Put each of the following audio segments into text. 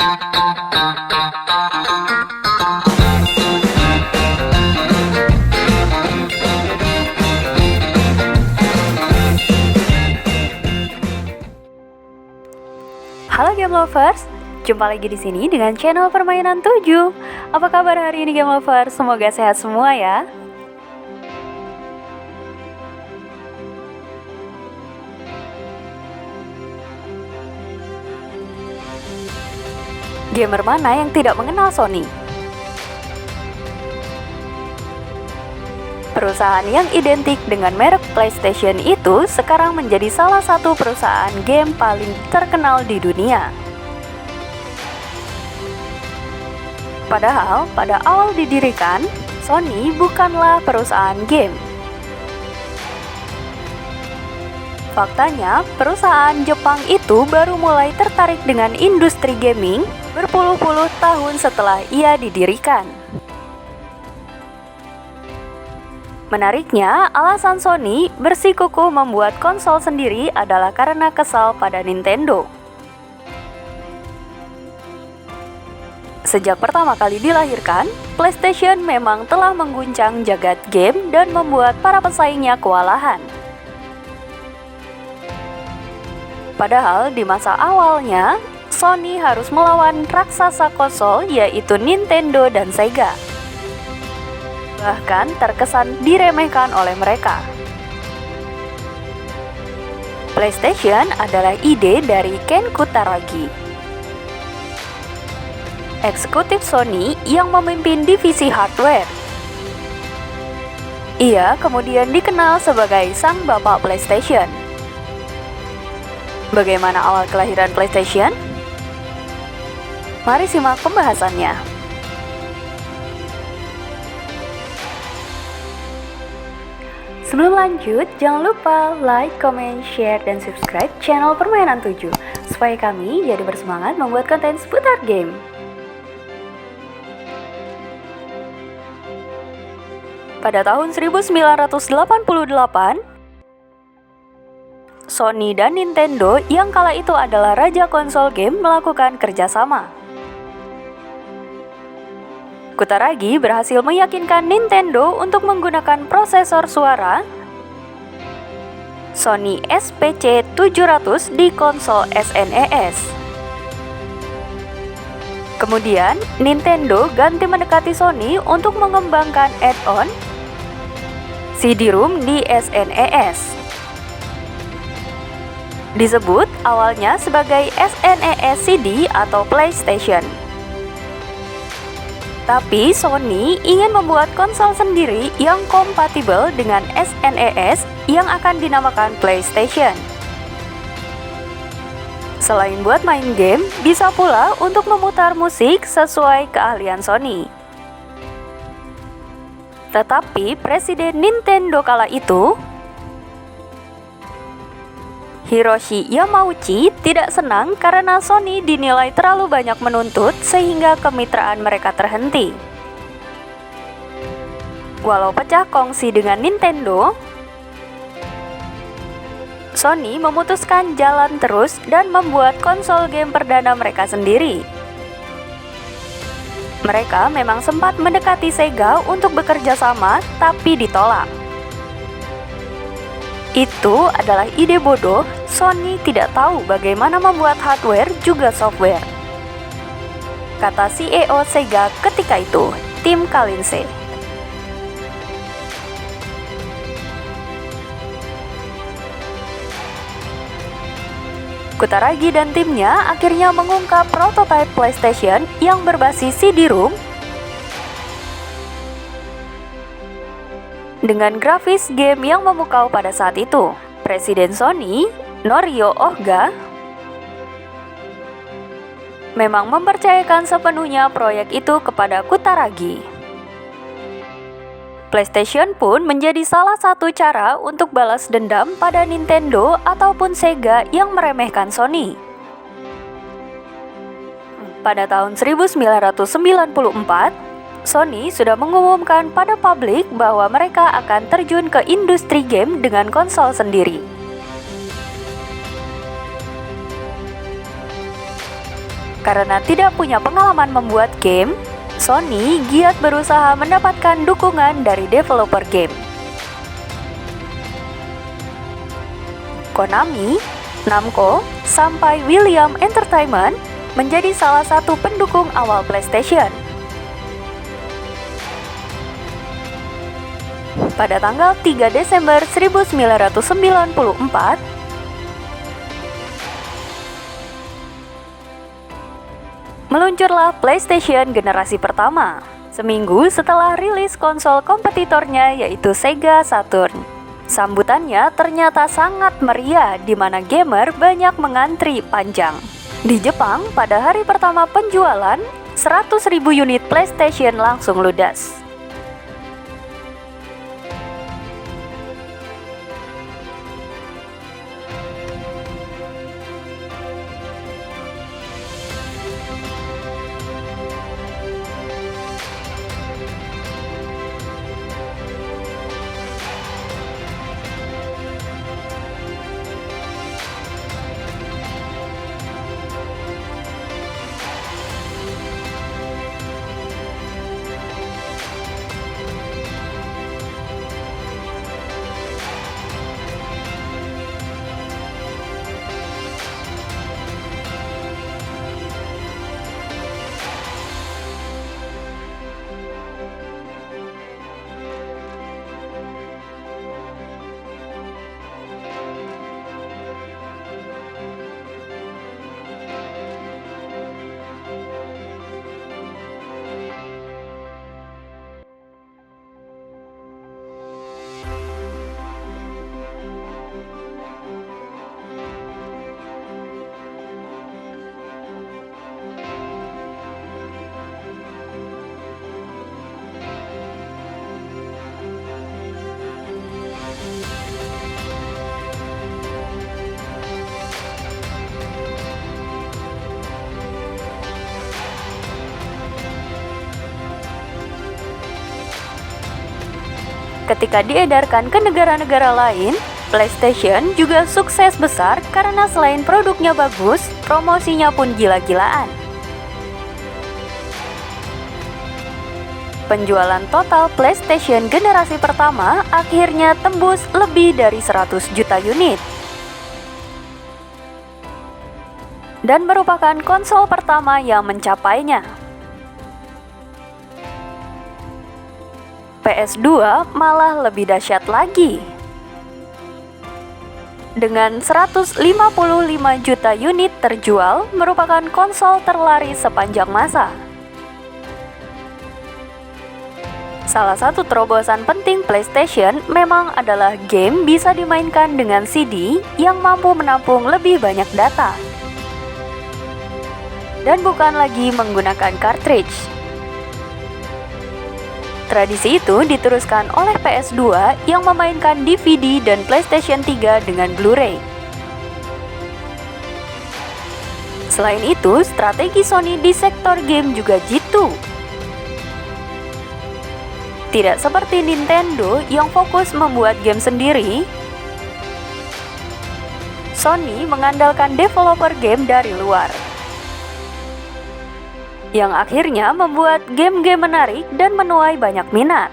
Halo Game Lovers, jumpa lagi di sini dengan channel Permainan 7. Apa kabar hari ini Game Lovers? Semoga sehat semua ya. Gamer mana yang tidak mengenal Sony? Perusahaan yang identik dengan merek PlayStation itu sekarang menjadi salah satu perusahaan game paling terkenal di dunia. Padahal pada awal didirikan, Sony bukanlah perusahaan game. Faktanya, perusahaan Jepang itu baru mulai tertarik dengan industri gaming berpuluh-puluh tahun setelah ia didirikan. Menariknya, alasan Sony bersikukuh membuat konsol sendiri adalah karena kesal pada Nintendo. Sejak pertama kali dilahirkan, PlayStation memang telah mengguncang jagat game dan membuat para pesaingnya kewalahan. Padahal di masa awalnya, Sony harus melawan raksasa konsol yaitu Nintendo dan Sega. Bahkan terkesan diremehkan oleh mereka. PlayStation adalah ide dari Ken Kutaragi, eksekutif Sony yang memimpin divisi hardware. Ia kemudian dikenal sebagai sang bapak PlayStation. Bagaimana awal kelahiran PlayStation? Mari simak pembahasannya. Sebelum lanjut, jangan lupa like, comment, share, dan subscribe channel Permainan 7 supaya kami jadi bersemangat membuat konten seputar game. Pada tahun 1988, Sony dan Nintendo yang kala itu adalah raja konsol game melakukan kerjasama. Kutaragi berhasil meyakinkan Nintendo untuk menggunakan prosesor suara Sony SPC 700 di konsol SNES. Kemudian, Nintendo ganti mendekati Sony untuk mengembangkan add-on CD-ROM di SNES. Disebut awalnya sebagai SNES CD atau PlayStation. Tapi Sony ingin membuat konsol sendiri yang kompatibel dengan SNES yang akan dinamakan PlayStation. Selain buat main game, bisa pula untuk memutar musik sesuai keahlian Sony. Tetapi Presiden Nintendo kala itu, Hiroshi Yamauchi, tidak senang karena Sony dinilai terlalu banyak menuntut sehingga kemitraan mereka terhenti. Walau pecah kongsi dengan Nintendo, Sony memutuskan jalan terus dan membuat konsol game perdana mereka sendiri. Mereka memang sempat mendekati Sega untuk bekerja sama, tapi ditolak. Itu adalah ide bodoh. Sony tidak tahu bagaimana membuat hardware juga software, kata CEO Sega ketika itu, Tim Kalinse. Kutaragi dan timnya akhirnya mengungkap prototipe PlayStation yang berbasis CD-ROM dengan grafis game yang memukau pada saat itu. Presiden Sony, Norio Ohga, memang mempercayakan sepenuhnya proyek itu kepada Kutaragi. PlayStation pun menjadi salah satu cara untuk balas dendam pada Nintendo ataupun Sega yang meremehkan Sony. Pada tahun 1994, Sony sudah mengumumkan pada publik bahwa mereka akan terjun ke industri game dengan konsol sendiri. Karena tidak punya pengalaman membuat game, Sony giat berusaha mendapatkan dukungan dari developer game. Konami, Namco, sampai William Entertainment menjadi salah satu pendukung awal PlayStation. Pada tanggal 3 Desember 1994, meluncurlah PlayStation generasi pertama, seminggu setelah rilis konsol kompetitornya yaitu Sega Saturn. Sambutannya ternyata sangat meriah di mana gamer banyak mengantri panjang. Di Jepang, pada hari pertama penjualan, 100.000 unit PlayStation langsung ludes. Ketika diedarkan ke negara-negara lain, PlayStation juga sukses besar karena selain produknya bagus, promosinya pun gila-gilaan. Penjualan total PlayStation generasi pertama akhirnya tembus lebih dari 100 juta unit. Dan merupakan konsol pertama yang mencapainya. PS2 malah lebih dahsyat lagi. Dengan 155 juta unit terjual, merupakan konsol terlaris sepanjang masa. Salah satu terobosan penting PlayStation memang adalah game bisa dimainkan dengan CD yang mampu menampung lebih banyak data. Dan bukan lagi menggunakan cartridge. Tradisi itu diteruskan oleh PS2 yang memainkan DVD dan PlayStation 3 dengan Blu-ray. Selain itu, strategi Sony di sektor game juga jitu. Tidak seperti Nintendo yang fokus membuat game sendiri, Sony mengandalkan developer game dari luar, yang akhirnya membuat game-game menarik dan menuai banyak minat.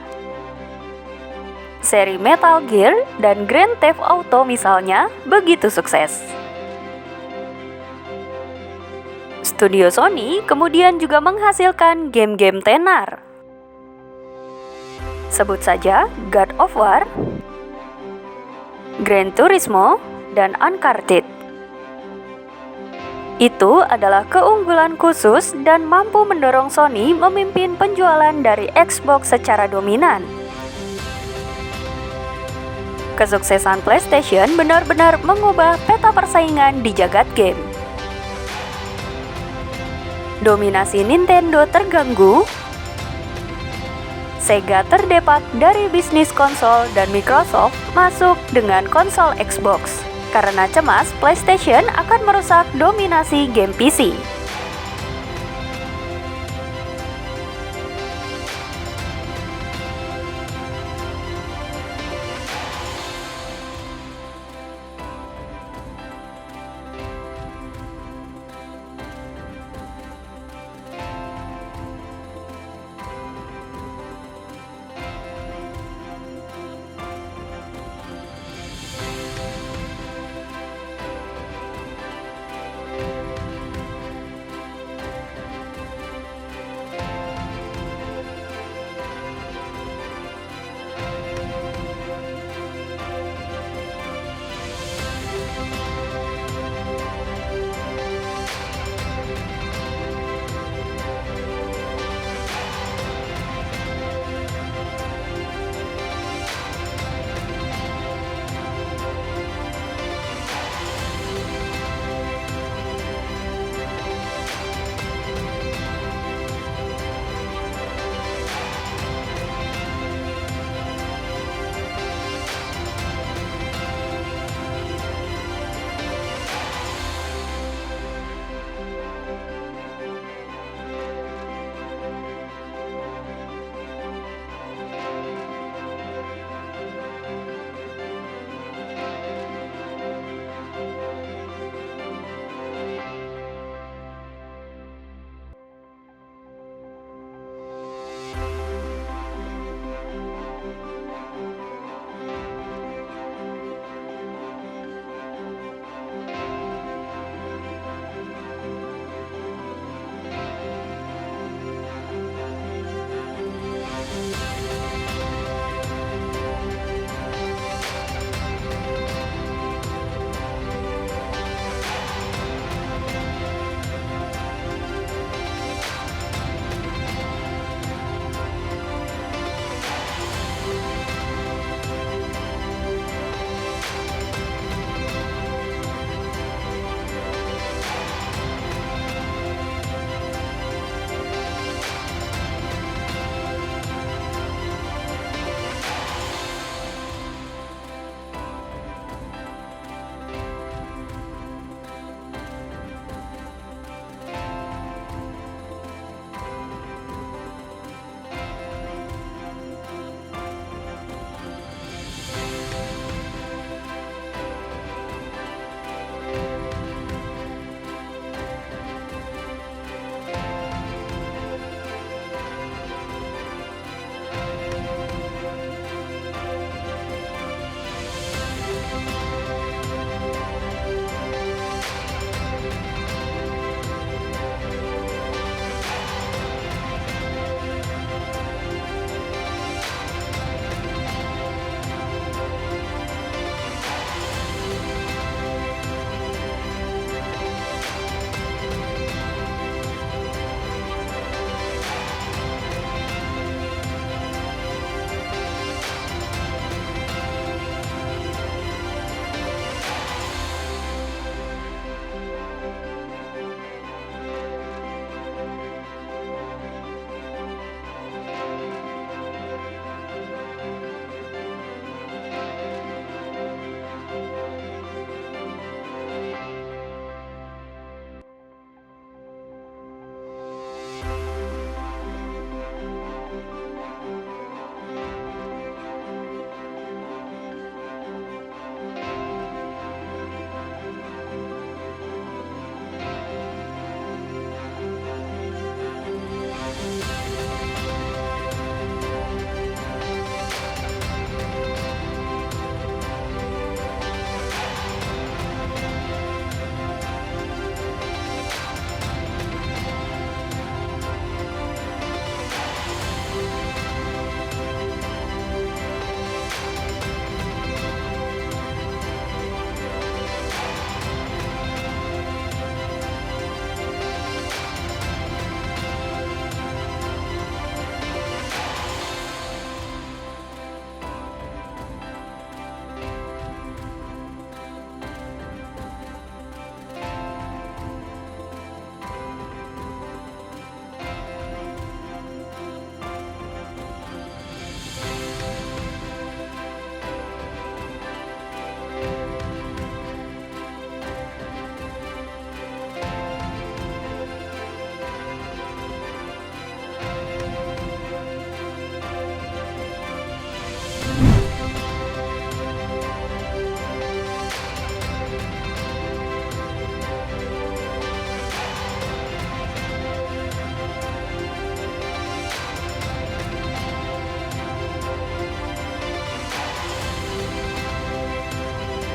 Seri Metal Gear dan Grand Theft Auto misalnya begitu sukses. Studio Sony kemudian juga menghasilkan game-game tenar. Sebut saja God of War, Gran Turismo, dan Uncharted. Itu adalah keunggulan khusus dan mampu mendorong Sony memimpin penjualan dari Xbox secara dominan. Kesuksesan PlayStation benar-benar mengubah peta persaingan di jagat game. Dominasi Nintendo terganggu, Sega terdepak dari bisnis konsol dan Microsoft masuk dengan konsol Xbox karena cemas PlayStation akan merusak dominasi game PC.